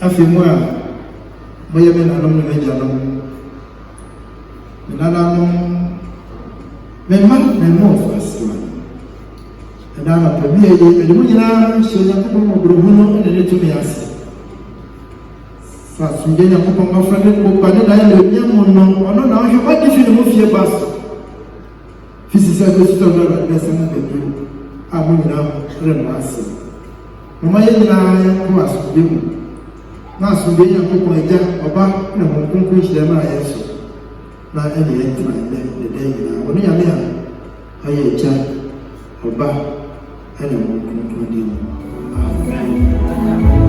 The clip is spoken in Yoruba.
afimwa moye me nanom ne janom nanam me man me mo faswa na pabi e mu nyina so ya ko mo brohuno ne tumi ase sa sunje nya ko ma fra ne ko pa ne da ya le nya mo no ono na o ba di fi ne mo fie bas fisi sa ko sto na da sa mo be a mo nyina re ma ase mo ma ye nyina ko aso de mu na sunje nya ko eja oba na mo kunku hire ma yeso na ene ye tuma ne de nyina woni ya me a aye eja oba and I'm going to do